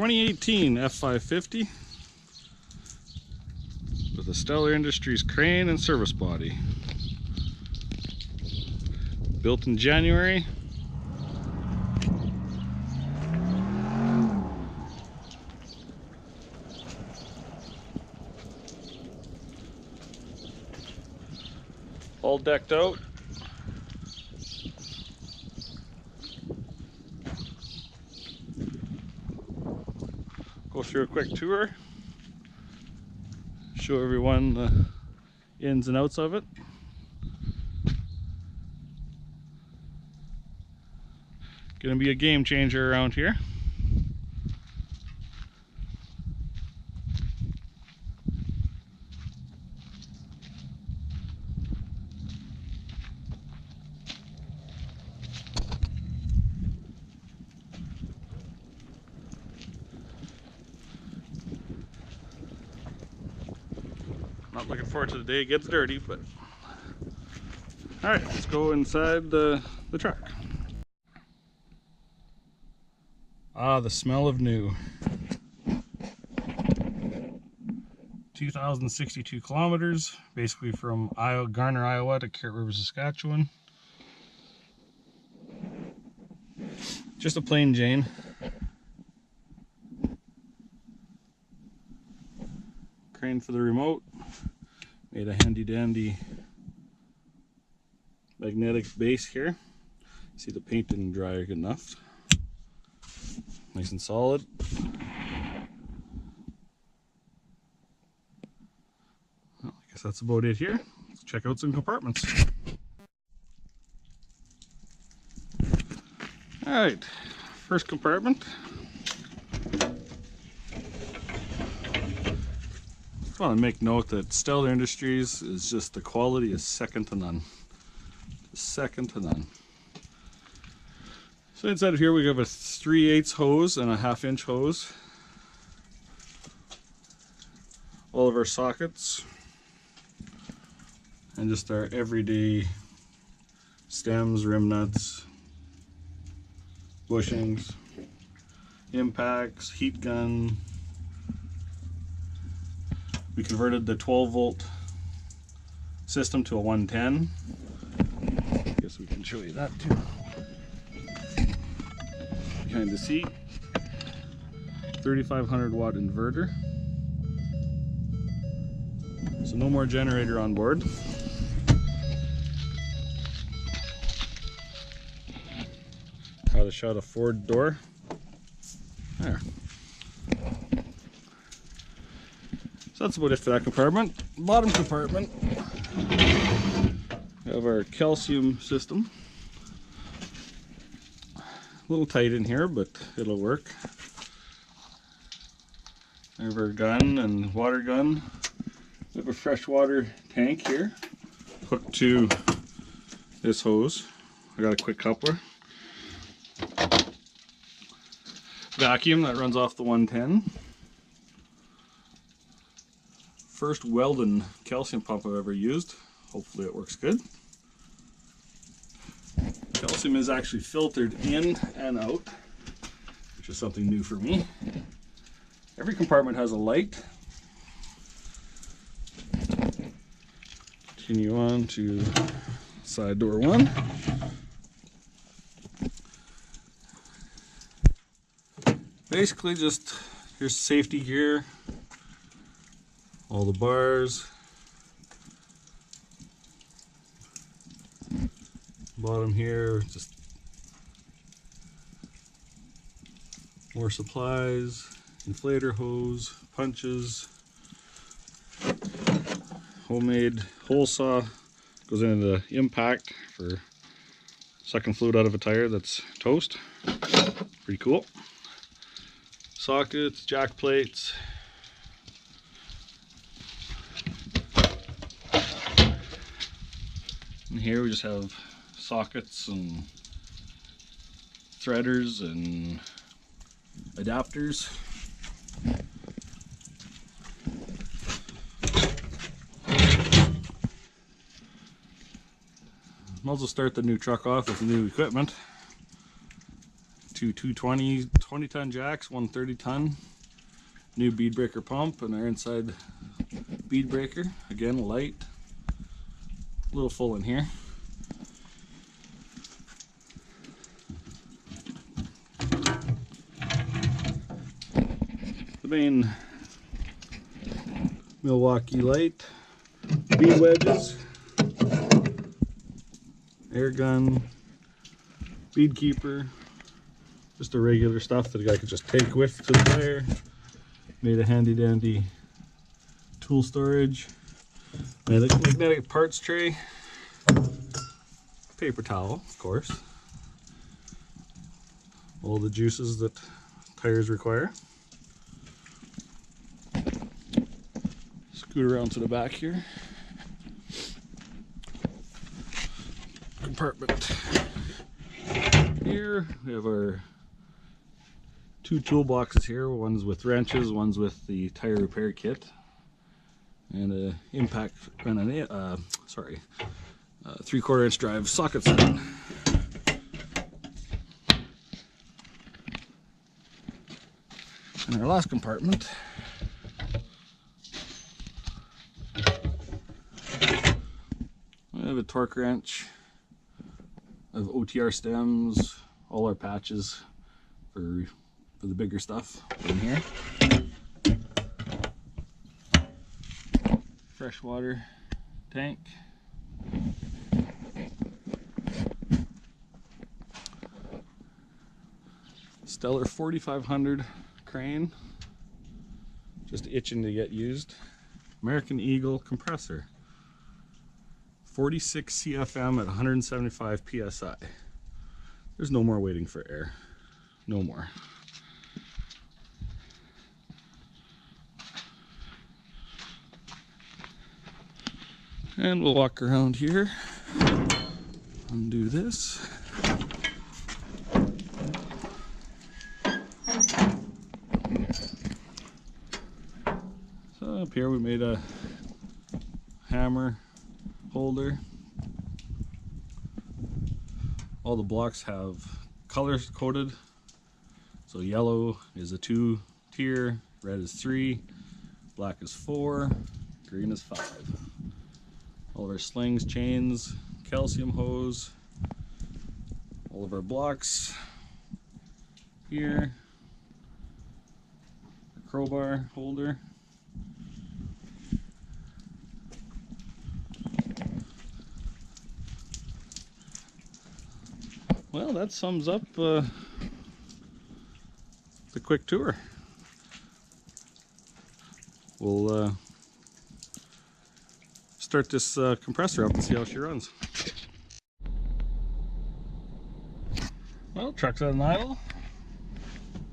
2018 F550 with a Stellar Industries crane and service body. Built in January. All decked out. Go through a quick tour. Show everyone the ins and outs of it. Gonna be a game changer around here. Not looking forward to the day it gets dirty, but all right, let's go inside the truck. Ah, the smell of new. 2,062 kilometers, basically from Garner, Iowa to Carrot River, Saskatchewan. Just a plain Jane. Crane for the remote. Made a handy dandy magnetic base here. See, the paint didn't dry good enough. Nice and solid. Well, I guess that's about it here. Let's check out some compartments. Alright, first compartment. Just want to make note that Stellar Industries is just, the quality is second to none. Second to none. So inside of here we have a 3/8 hose and a 1/2 inch hose. All of our sockets. And just our everyday stems, rim nuts, bushings, impacts, heat gun. We converted the 12-volt system to a 110. I guess we can show you that too. Behind the seat, 3,500 watt inverter. So no more generator on board. How to shut a Ford door. There. So that's about it for that compartment. Bottom compartment, we have our calcium system. A little tight in here, but it'll work. We have our gun and water gun. We have a freshwater tank here hooked to this hose. I got a quick coupler. Vacuum that runs off the 110. First Weldon calcium pump I've ever used. Hopefully it works good. Calcium is actually filtered in and out, which is something new for me. Every compartment has a light. Continue on to side door 1. Basically just, here's safety gear, all the bars. Bottom here, just more supplies, inflator hose, punches, homemade hole saw, goes into the impact for sucking fluid out of a tire that's toast. Pretty cool. Sockets, jack plates. And here we just have sockets and threaders and adapters. Might as well start the new truck off with new equipment. two 220 20-ton jacks, one 30-ton. New bead breaker pump and our inside bead breaker. Again, light. A little full in here. The main Milwaukee light, bead wedges, air gun, bead keeper, just the regular stuff that a guy could just take with to the fire. Made a handy dandy tool storage, magnetic parts tray, paper towel, of course, all the juices that tires require. Scoot around to the back here. Compartment. Here we have our two toolboxes here. One's with wrenches, one's with the tire repair kit, and a impact and a 3/4 inch drive socket set. In our last compartment, we have a torque wrench, of OTR stems, all our patches for the bigger stuff in here. Freshwater tank. Stellar 4500 crane, just itching to get used. American Eagle compressor. 46 CFM at 175 PSI. There's no more waiting for air. No more. And we'll walk around here, undo this. So up here we made a hammer holder. All the blocks have colors coded. So yellow is a 2 tier, red is 3, black is 4, green is 5. All of our slings, chains, calcium hose, all of our blocks here, a crowbar holder, well, that sums up the quick tour. We'll start this compressor up and see how she runs. Well, truck's on idle.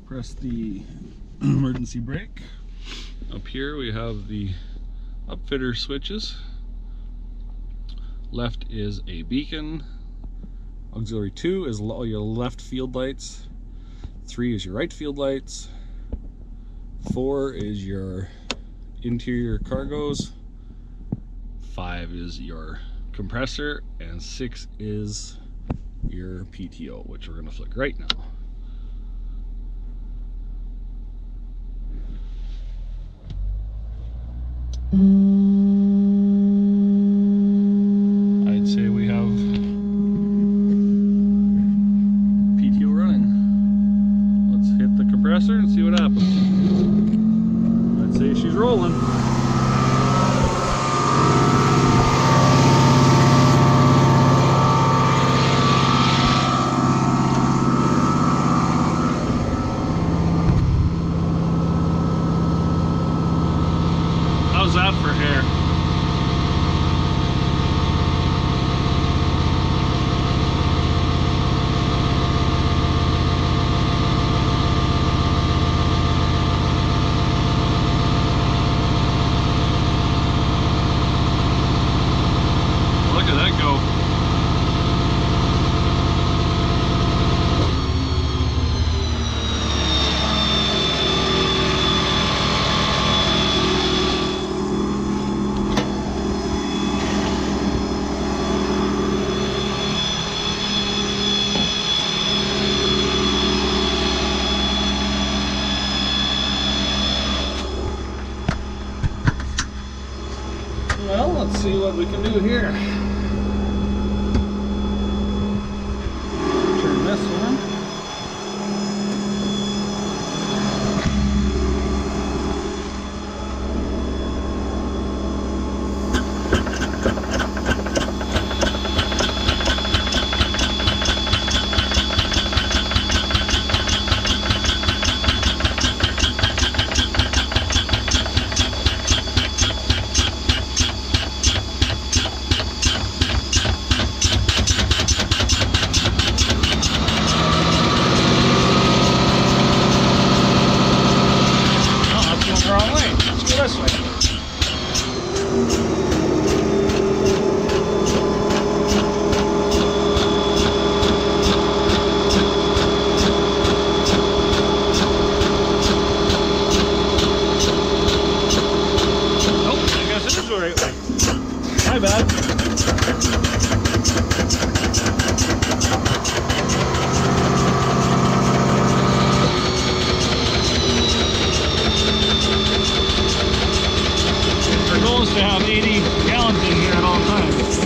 Press the emergency brake. Up here we have the upfitter switches. Left is a beacon. Auxiliary 2 is all your left field lights. 3 is your right field lights. 4 is your interior cargos. 5 is your compressor, and 6 is your PTO, which we're going to flick right now. I'd say we have PTO running. Let's hit the compressor and see what happens. I'd say she's rolling. How's that for hair? Look at that go. Well, let's see what we can do here. Turn this on. This way. Oh, I guess it is the right way. My bad. Our goal is to have 80 gallons in here at all times.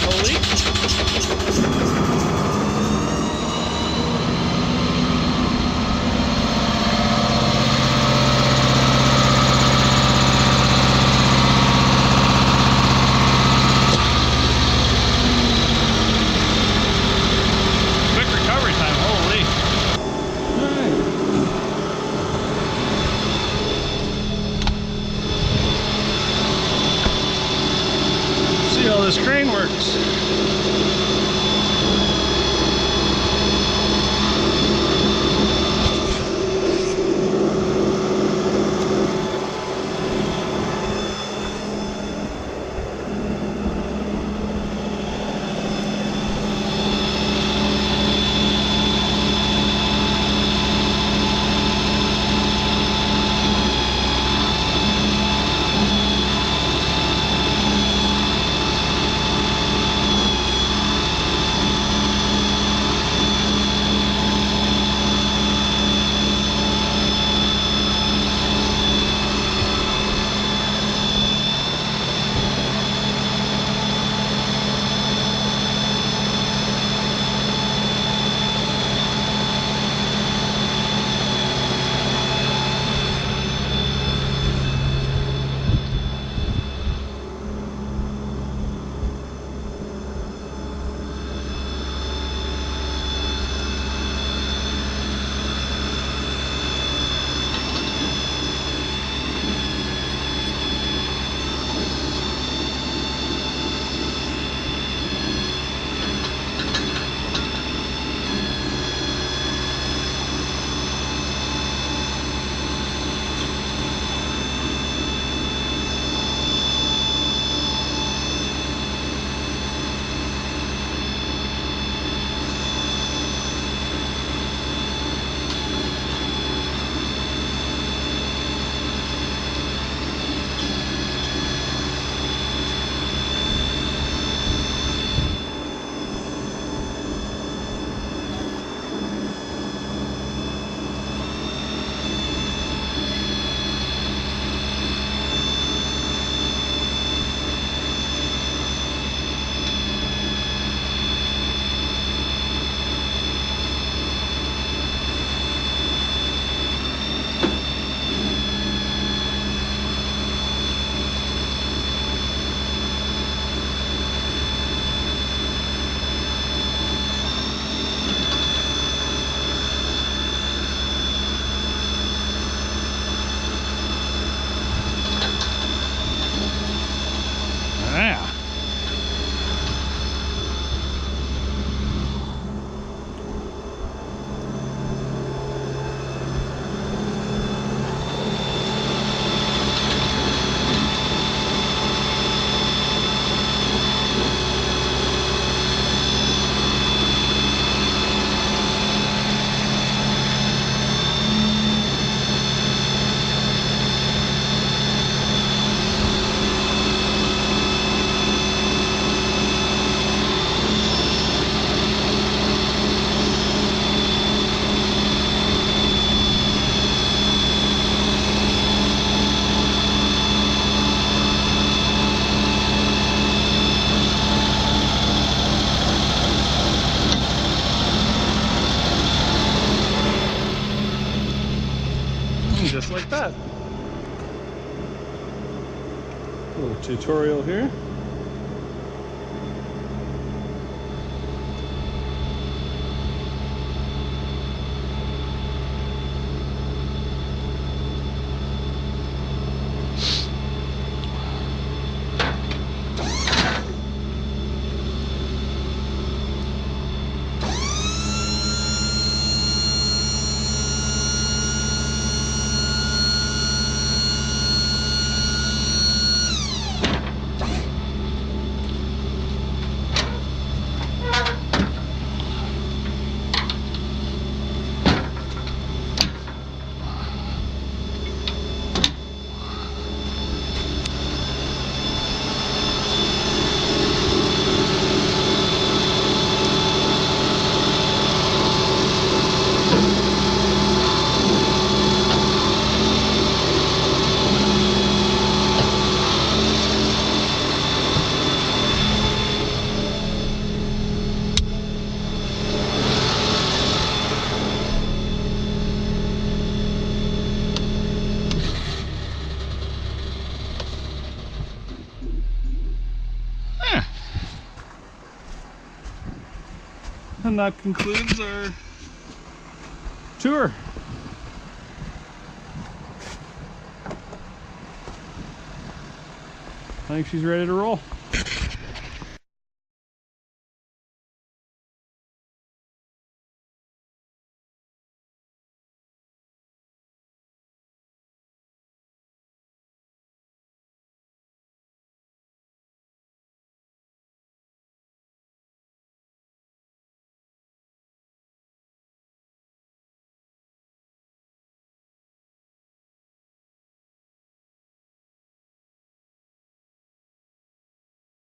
No leak? that. A little tutorial here. And that concludes our tour. I think she's ready to roll.